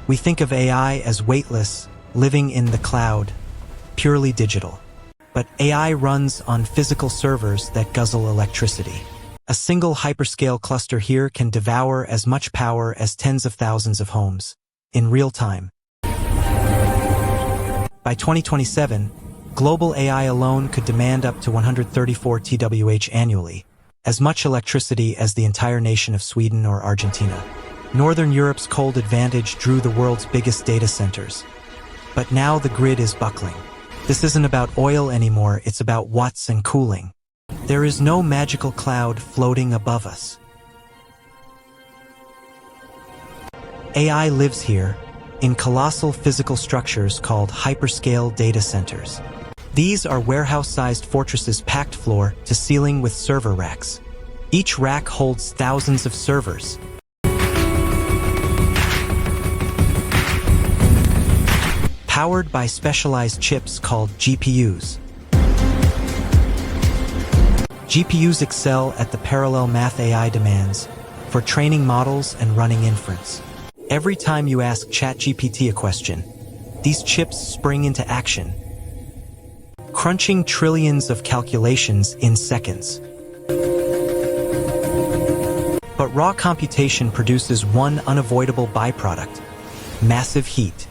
We think of AI as weightless, living in the cloud, purely digital. But AI runs on physical servers that guzzle electricity. A single hyperscale cluster here can devour as much power as tens of thousands of homes, in real time. By 2027, global AI alone could demand up to 134 TWh annually, as much electricity as the entire nation of Sweden or Argentina. Northern Europe's cold advantage drew the world's biggest data centers. But now the grid is buckling. This isn't about oil anymore, it's about watts and cooling. There is no magical cloud floating above us. AI lives here, in colossal physical structures called hyperscale data centers. These are warehouse-sized fortresses packed floor to ceiling with server racks. Each rack holds thousands of servers. Powered by specialized chips called GPUs. GPUs excel at the parallel math AI demands for training models and running inference. Every time you ask ChatGPT a question, these chips spring into action, crunching trillions of calculations in seconds. But raw computation produces one unavoidable byproduct: massive heat.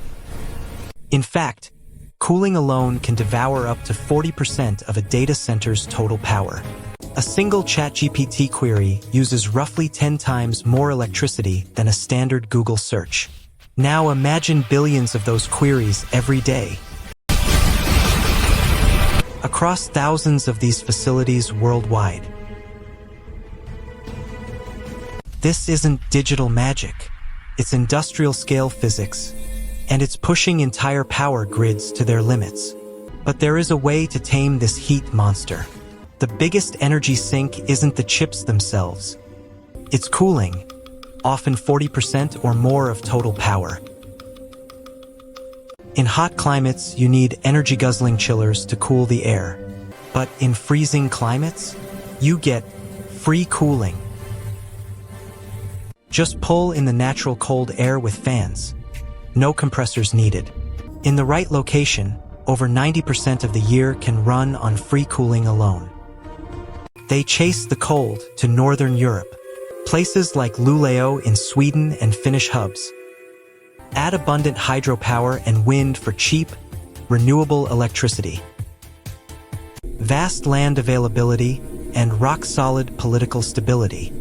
In fact, cooling alone can devour up to 40% of a data center's total power. A single ChatGPT query uses roughly 10 times more electricity than a standard Google search. Now imagine billions of those queries every day. Across thousands of these facilities worldwide. This isn't digital magic. It's industrial-scale physics. And it's pushing entire power grids to their limits. But there is a way to tame this heat monster. The biggest energy sink isn't the chips themselves. It's cooling, often 40% or more of total power. In hot climates, you need energy-guzzling chillers to cool the air. But in freezing climates, you get free cooling. Just pull in the natural cold air with fans. No compressors needed. In the right location, over 90% of the year can run on free cooling alone. They chase the cold to Northern Europe, places like Luleå in Sweden and Finnish hubs. Add abundant hydropower and wind for cheap, renewable electricity. Vast land availability and rock-solid political stability.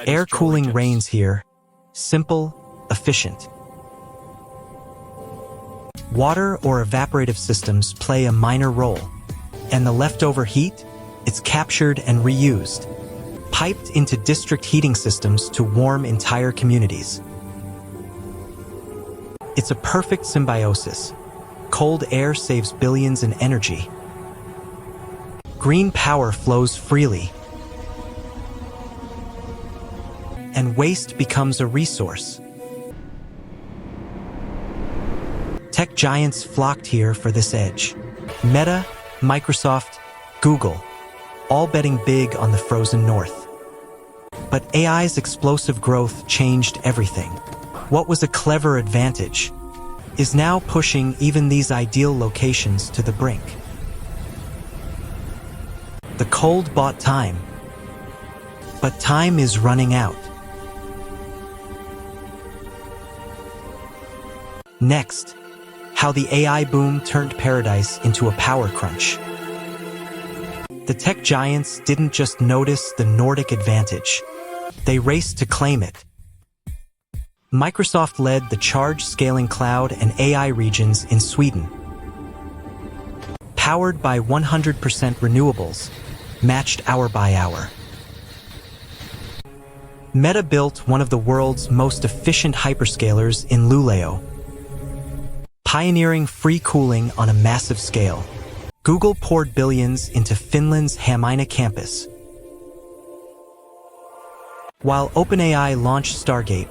Air cooling reigns here, simple, efficient. Water or evaporative systems play a minor role, and the leftover heat, it's captured and reused, piped into district heating systems to warm entire communities. It's a perfect symbiosis. Cold air saves billions in energy. Green power flows freely. And waste becomes a resource. Tech giants flocked here for this edge. Meta, Microsoft, Google, all betting big on the frozen north. But AI's explosive growth changed everything. What was a clever advantage is now pushing even these ideal locations to the brink. The cold bought time, but time is running out. Next, how the AI boom turned paradise into a power crunch. The tech giants didn't just notice the Nordic advantage. They raced to claim it. Microsoft led the charge-scaling cloud and AI regions in Sweden. Powered by 100% renewables, matched hour by hour. Meta built one of the world's most efficient hyperscalers in Luleå, pioneering free cooling on a massive scale. Google poured billions into Finland's Hamina campus. While OpenAI launched Stargate,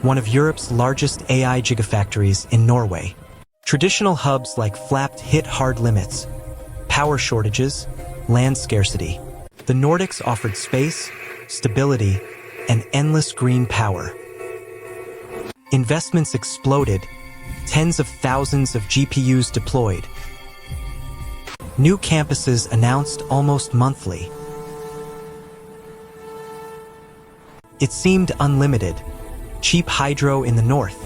one of Europe's largest AI gigafactories in Norway. Traditional hubs like Flapped hit hard limits, power shortages, land scarcity. The Nordics offered space, stability, and endless green power. Investments exploded, tens of thousands of GPUs deployed. New campuses announced almost monthly. It seemed unlimited. Cheap hydro in the north.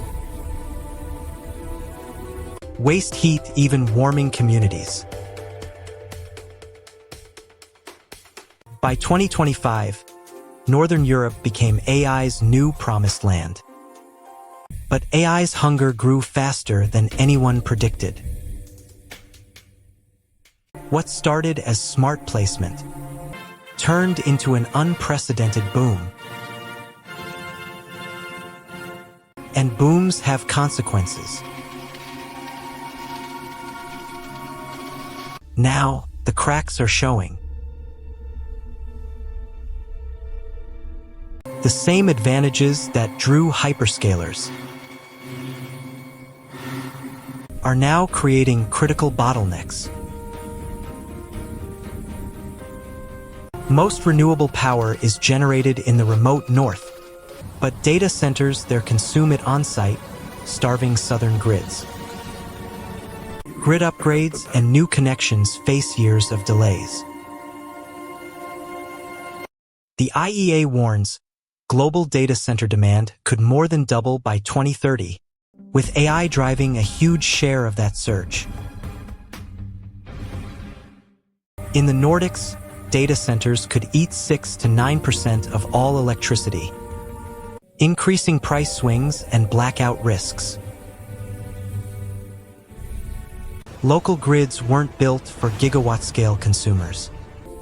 Waste heat even warming communities. By 2025, Northern Europe became AI's new promised land. But AI's hunger grew faster than anyone predicted. What started as smart placement turned into an unprecedented boom. And booms have consequences. Now, the cracks are showing. The same advantages that drew hyperscalers are now creating critical bottlenecks. Most renewable power is generated in the remote north, but data centers there consume it on-site, starving southern grids. Grid upgrades and new connections face years of delays. The IEA warns global data center demand could more than double by 2030, with AI driving a huge share of that surge. In the Nordics, data centers could eat 6 to 9% of all electricity, increasing price swings and blackout risks. Local grids weren't built for gigawatt-scale consumers.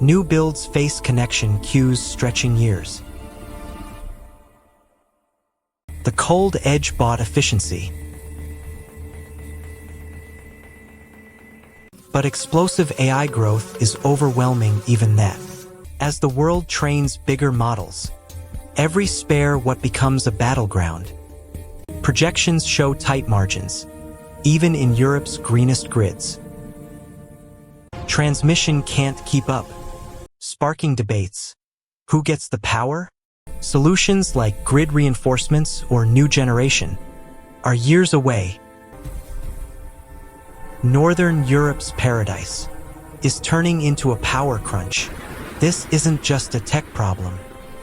New builds face connection queues stretching years. The cold edge bought efficiency. But explosive AI growth is overwhelming even that. As the world trains bigger models, every spare what becomes a battleground. Projections show tight margins, even in Europe's greenest grids. Transmission can't keep up, sparking debates. Who gets the power? Solutions like grid reinforcements or new generation are years away. Northern Europe's paradise is turning into a power crunch. This isn't just a tech problem.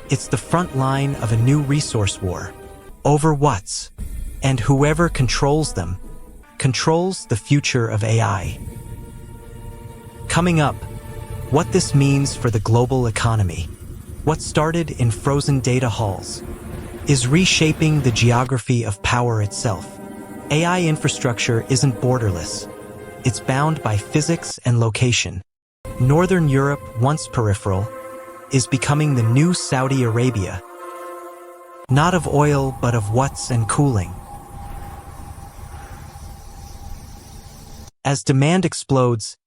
It's the front line of a new resource war. Over what's, and whoever controls them, controls the future of AI. Coming up, what this means for the global economy. What started in frozen data halls is reshaping the geography of power itself. AI infrastructure isn't borderless. It's bound by physics and location. Northern Europe, once peripheral, is becoming the new Saudi Arabia. Not of oil, but of watts and cooling. As demand explodes,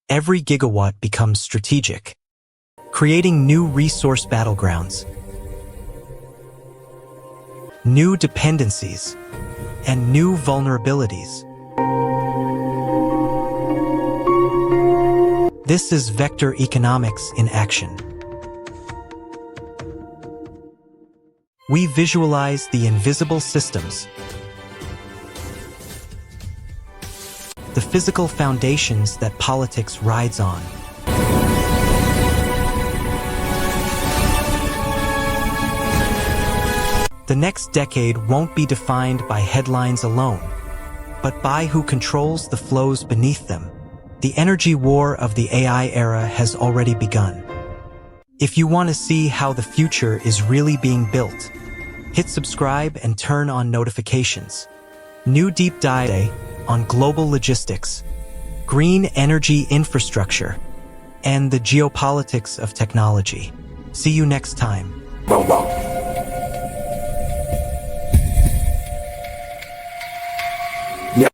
every gigawatt becomes strategic, creating new resource battlegrounds, new dependencies, and new vulnerabilities. This is vector economics in action. We visualize the invisible systems, the physical foundations that politics rides on. The next decade won't be defined by headlines alone, but by who controls the flows beneath them. The energy war of the AI era has already begun. If you want to see how the future is really being built, hit subscribe and turn on notifications. New deep dive on global logistics, green energy infrastructure, and the geopolitics of technology. See you next time.